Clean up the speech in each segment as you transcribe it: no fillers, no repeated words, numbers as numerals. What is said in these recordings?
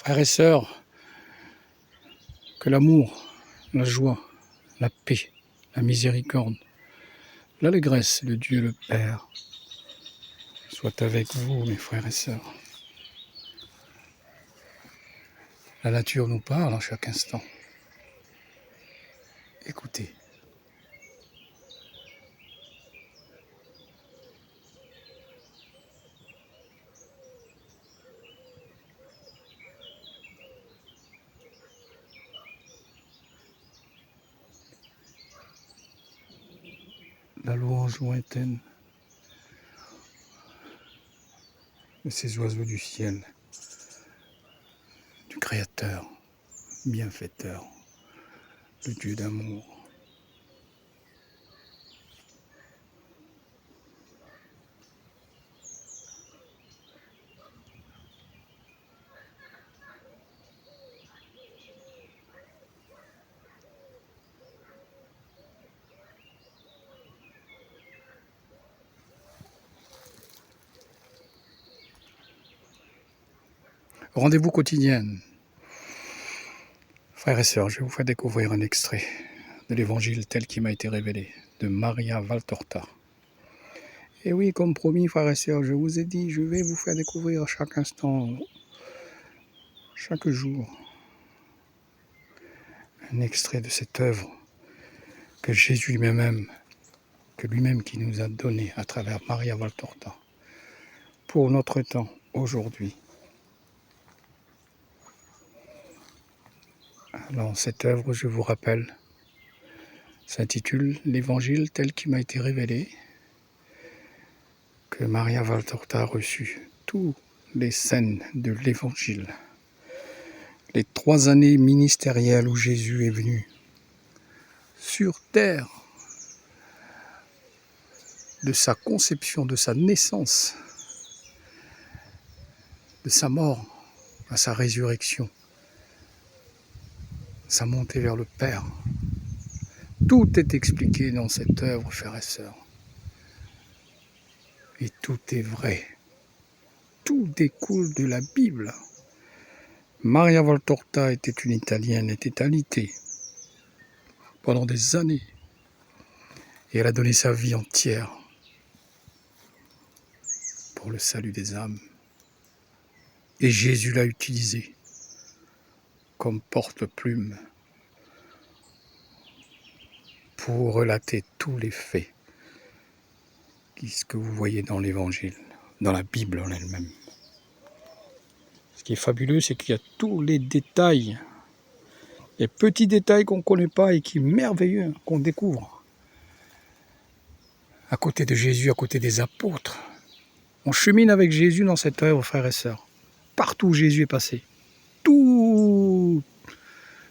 Frères et sœurs, que l'amour, la joie, la paix, la miséricorde, l'allégresse de Dieu le Père soit avec vous, mes frères et sœurs. La nature nous parle à chaque instant. Écoutez. La louange lointaine de ces oiseaux du ciel, du Créateur, bienfaiteur, le Dieu d'amour. Rendez-vous quotidien. Frères et sœurs, je vais vous faire découvrir un extrait de l'évangile tel qu'il m'a été révélé, de Maria Valtorta. Et oui, comme promis, frères et sœurs, je vous ai dit, je vais vous faire découvrir à chaque instant, chaque jour, un extrait de cette œuvre que Jésus lui-même, que lui-même qui nous a donné à travers Maria Valtorta, pour notre temps, aujourd'hui. Alors, cette œuvre, je vous rappelle, s'intitule « L'Évangile tel qu'il m'a été révélé », que Maria Valtorta a reçu toutes les scènes de l'Évangile. Les 3 années ministérielles où Jésus est venu sur terre, de sa conception, de sa naissance, de sa mort à sa résurrection, sa montée vers le Père. Tout est expliqué dans cette œuvre, frères et sœurs. Et tout est vrai. Tout découle de la Bible. Maria Valtorta était une Italienne, était alitée pendant des années. Et elle a donné sa vie entière pour le salut des âmes. Et Jésus l'a utilisée comme porte-plume pour relater tous les faits que vous voyez dans l'Évangile, dans la Bible en elle-même. Ce qui est fabuleux, c'est qu'il y a tous les détails, les petits détails qu'on ne connaît pas et qui sont merveilleux, qu'on découvre. À côté de Jésus, à côté des apôtres, on chemine avec Jésus dans cette œuvre, frères et sœurs. Partout où Jésus est passé, tout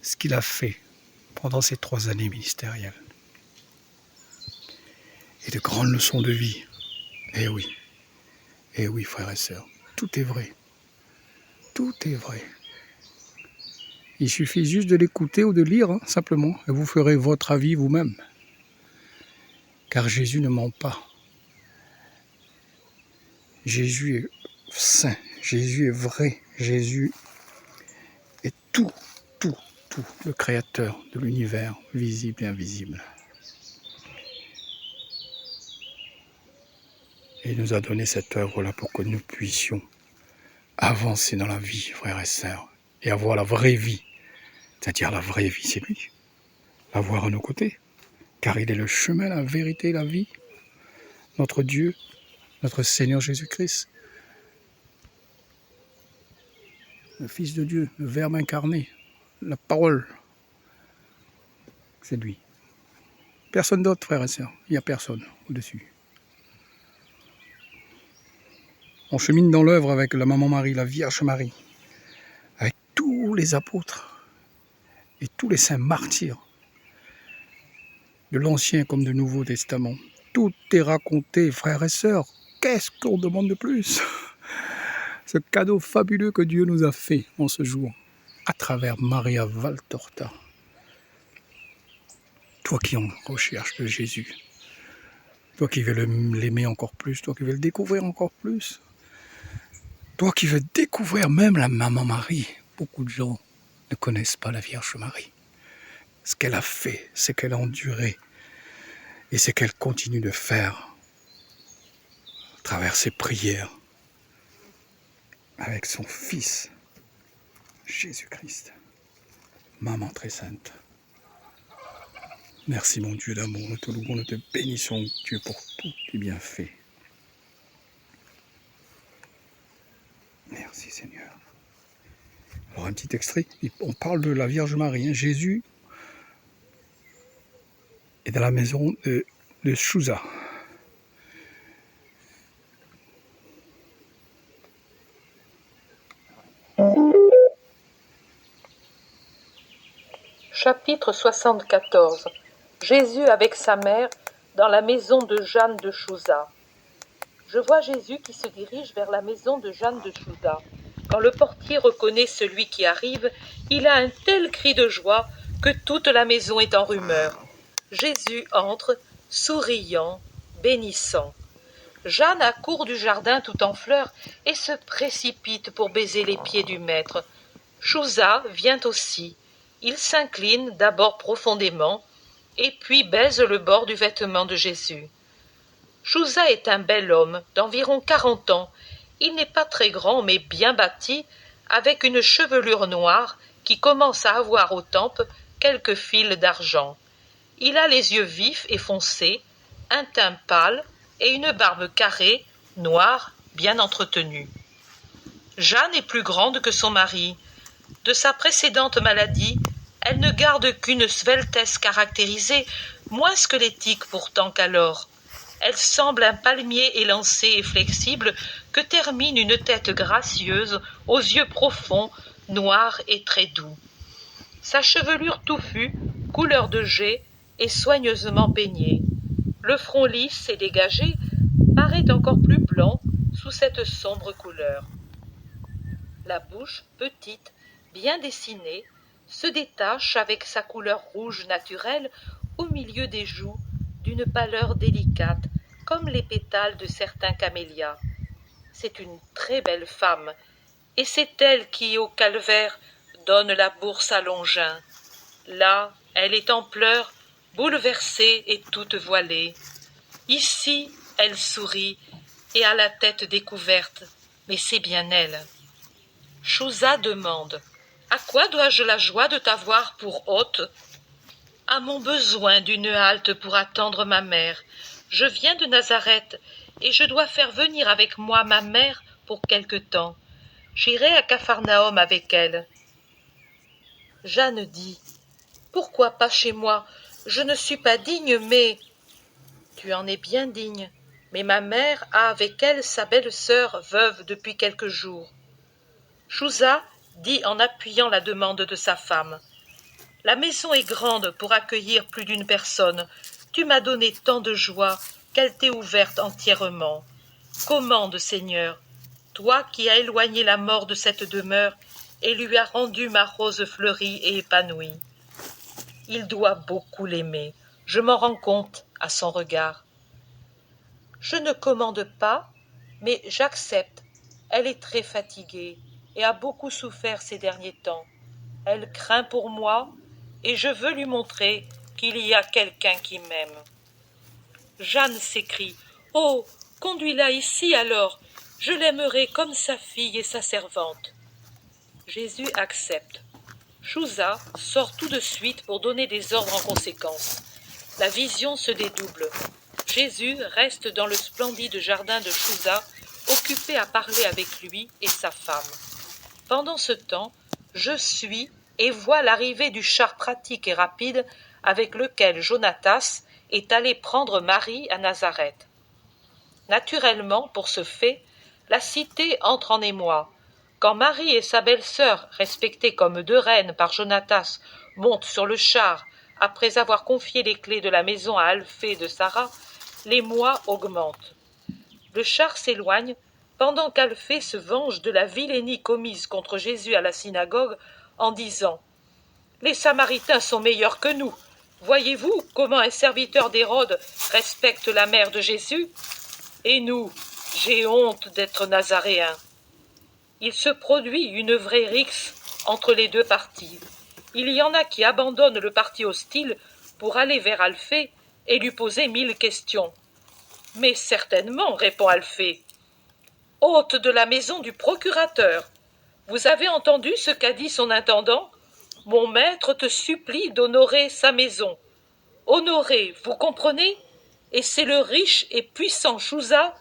ce qu'il a fait pendant ces 3 années ministérielles. Et de grandes leçons de vie. Eh oui, frères et sœurs, tout est vrai. Tout est vrai. Il suffit juste de l'écouter ou de lire, simplement, et vous ferez votre avis vous-même. Car Jésus ne ment pas. Jésus est saint, Jésus est vrai, Jésus est tout, le créateur de l'univers, visible et invisible. Et il nous a donné cette œuvre-là pour que nous puissions avancer dans la vie, frères et sœurs, et avoir la vraie vie. C'est-à-dire la vraie vie, c'est lui. L'avoir à nos côtés. Car il est le chemin, la vérité, la vie. Notre Dieu, notre Seigneur Jésus-Christ. Le Fils de Dieu, le Verbe incarné, la parole. C'est lui. Personne d'autre, frères et sœurs. Il n'y a personne au-dessus. On chemine dans l'œuvre avec la Maman Marie, la Vierge Marie, avec tous les apôtres et tous les saints martyrs, de l'Ancien comme du Nouveau Testament. Tout est raconté, frères et sœurs. Qu'est-ce qu'on demande de plus? Ce cadeau fabuleux que Dieu nous a fait en ce jour, à travers Maria Valtorta. Toi qui en recherche de Jésus, toi qui veux l'aimer encore plus, toi qui veux le découvrir encore plus, toi qui veux découvrir même la Maman Marie, beaucoup de gens ne connaissent pas la Vierge Marie. Ce qu'elle a fait, ce qu'elle a enduré et ce qu'elle continue de faire à travers ses prières avec son Fils, Jésus-Christ. Maman très sainte. Merci mon Dieu d'amour, nous te louons, nous te bénissons Dieu pour tous tes bienfaits. Merci Seigneur. Alors un petit extrait, on parle de la Vierge Marie. Jésus est dans la maison de Chouza. Chapitre 74. Jésus avec sa mère dans la maison de Jeanne de Chouza. Je vois Jésus qui se dirige vers la maison de Jeanne de Chouza. Quand le portier reconnaît celui qui arrive, il a un tel cri de joie que toute la maison est en rumeur. Jésus entre, souriant, bénissant. Jeanne accourt du jardin tout en fleurs et se précipite pour baiser les pieds du maître. Chouza vient aussi. Il s'incline d'abord profondément et puis baise le bord du vêtement de Jésus. Chouza est un bel homme d'environ 40 ans. Il n'est pas très grand mais bien bâti, avec une chevelure noire qui commence à avoir aux tempes quelques fils d'argent. Il a les yeux vifs et foncés, un teint pâle et une barbe carrée, noire, bien entretenue. Jeanne est plus grande que son mari. De sa précédente maladie, elle ne garde qu'une sveltesse caractérisée, moins squelettique pourtant qu'alors. Elle semble un palmier élancé et flexible que termine une tête gracieuse aux yeux profonds, noirs et très doux. Sa chevelure touffue, couleur de jais, est soigneusement peignée. Le front lisse et dégagé paraît encore plus blanc sous cette sombre couleur. La bouche, petite, bien dessinée, se détache avec sa couleur rouge naturelle au milieu des joues d'une pâleur délicate, comme les pétales de certains camélias. C'est une très belle femme, et c'est elle qui, au calvaire, donne la bourse à Longin. Là, elle est en pleurs, bouleversée et toute voilée. Ici, elle sourit et a la tête découverte, mais c'est bien elle. Chouza demande « À quoi dois-je la joie de t'avoir pour hôte ?»« À mon besoin d'une halte pour attendre ma mère. Je viens de Nazareth, et je dois faire venir avec moi ma mère pour quelque temps. J'irai à Capharnaüm avec elle. » Jeanne dit « Pourquoi pas chez moi? Je ne suis pas digne, mais… » « Tu en es bien digne, mais ma mère a avec elle sa belle-sœur veuve depuis quelques jours. » Chouza dit en appuyant la demande de sa femme. « La maison est grande pour accueillir plus d'une personne. Tu m'as donné tant de joie qu'elle t'est ouverte entièrement. Commande, Seigneur, toi qui as éloigné la mort de cette demeure et lui as rendu ma rose fleurie et épanouie. Il doit beaucoup l'aimer, je m'en rends compte à son regard. Je ne commande pas, mais j'accepte. Elle est très fatiguée et a beaucoup souffert ces derniers temps. Elle craint pour moi et je veux lui montrer qu'il y a quelqu'un qui m'aime. » Jeanne s'écrie « Oh, conduis-la ici alors, je l'aimerai comme sa fille et sa servante. » Jésus accepte. Chouza sort tout de suite pour donner des ordres en conséquence. La vision se dédouble. Jésus reste dans le splendide jardin de Chouza, occupé à parler avec lui et sa femme. Pendant ce temps, je suis et vois l'arrivée du char pratique et rapide avec lequel Jonatas est allé prendre Marie à Nazareth. Naturellement, pour ce fait, la cité entre en émoi. Quand Marie et sa belle-sœur, respectées comme deux reines par Jonatas, montent sur le char après avoir confié les clés de la maison à Alphée de Sarah, l'émoi augmente. Le char s'éloigne pendant qu'Alphée se venge de la vilainie commise contre Jésus à la synagogue en disant « Les Samaritains sont meilleurs que nous. Voyez-vous comment un serviteur d'Hérode respecte la mère de Jésus? Et nous, j'ai honte d'être nazaréen. » Il se produit une vraie rixe entre les deux partis. Il y en a qui abandonnent le parti hostile pour aller vers Alphée et lui poser 1000 questions. « Mais certainement, répond Alphée. Hôte de la maison du procurateur, vous avez entendu ce qu'a dit son intendant ? Mon maître te supplie d'honorer sa maison. Honorer, vous comprenez ? Et c'est le riche et puissant Chouza,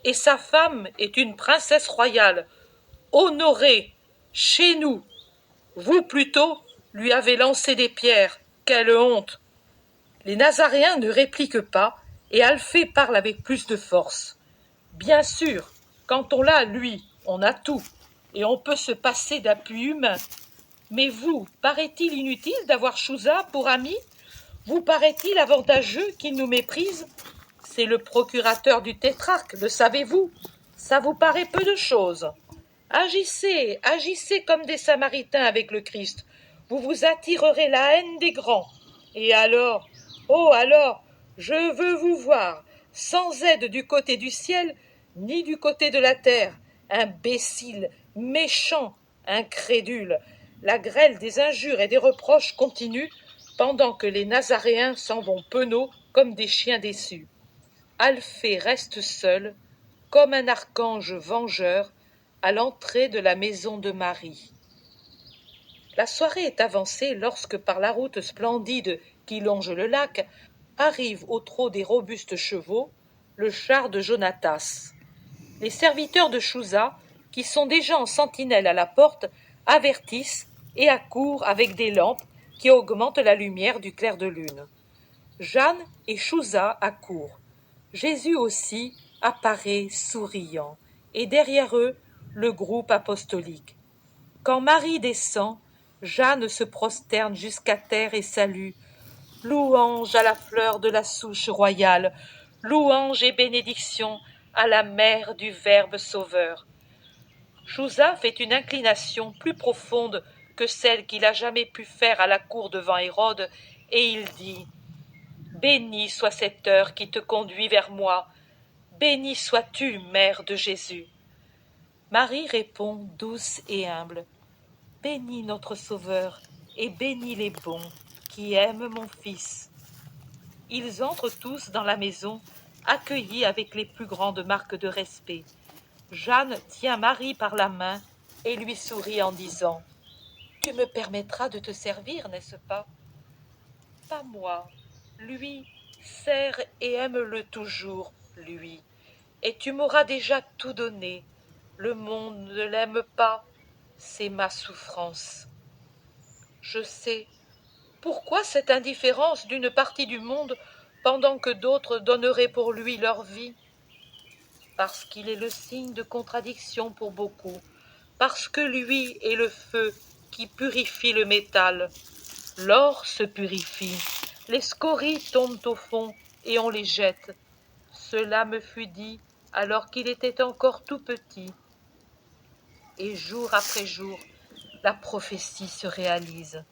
et sa femme est une princesse royale. Honorer, chez nous. Vous, plutôt, lui avez lancé des pierres. Quelle honte ! Les Nazaréens ne répliquent pas, et Alphée parle avec plus de force. Bien sûr, quand on l'a, lui, on a tout, et on peut se passer d'appui humain. Mais vous, paraît-il inutile d'avoir Chouza pour ami ? Vous paraît-il avantageux qu'il nous méprise ? C'est le procurateur du tétrarque, le savez-vous ? Ça vous paraît peu de choses. Agissez, agissez comme des Samaritains avec le Christ. Vous vous attirerez la haine des grands. Et alors, oh alors, je veux vous voir, sans aide du côté du ciel, ni du côté de la terre, imbécile, méchant, incrédule. La grêle des injures et des reproches continue, pendant que les Nazaréens s'en vont penauds comme des chiens déçus. Alphée reste seul, comme un archange vengeur, à l'entrée de la maison de Marie. La soirée est avancée lorsque, par la route splendide qui longe le lac, arrive au trot des robustes chevaux le char de Jonatas. Les serviteurs de Chouza, qui sont déjà en sentinelle à la porte, avertissent et accourent avec des lampes qui augmentent la lumière du clair de lune. Jeanne et Chouza accourent. Jésus aussi apparaît souriant, et derrière eux, le groupe apostolique. Quand Marie descend, Jeanne se prosterne jusqu'à terre et salue. Louange à la fleur de la souche royale, louange et bénédiction à la mère du Verbe sauveur. Chouza fait une inclination plus profonde que celle qu'il a jamais pu faire à la cour devant Hérode, et il dit « Bénie soit cette heure qui te conduit vers moi, bénie sois-tu, mère de Jésus. » Marie répond douce et humble « Bénis notre Sauveur et bénis les bons qui aiment mon Fils. » Ils entrent tous dans la maison, accueillis avec les plus grandes marques de respect. Jeanne tient Marie par la main et lui sourit en disant « Tu me permettras de te servir, n'est-ce pas ? » « Pas moi, lui, sers et aime-le toujours, lui, et tu m'auras déjà tout donné. Le monde ne l'aime pas, c'est ma souffrance. Je sais. Pourquoi cette indifférence d'une partie du monde pendant que d'autres donneraient pour lui leur vie ? Parce qu'il est le signe de contradiction pour beaucoup, parce que lui est le feu qui purifie le métal. L'or se purifie, les scories tombent au fond et on les jette. Cela me fut dit alors qu'il était encore tout petit. Et jour après jour, la prophétie se réalise.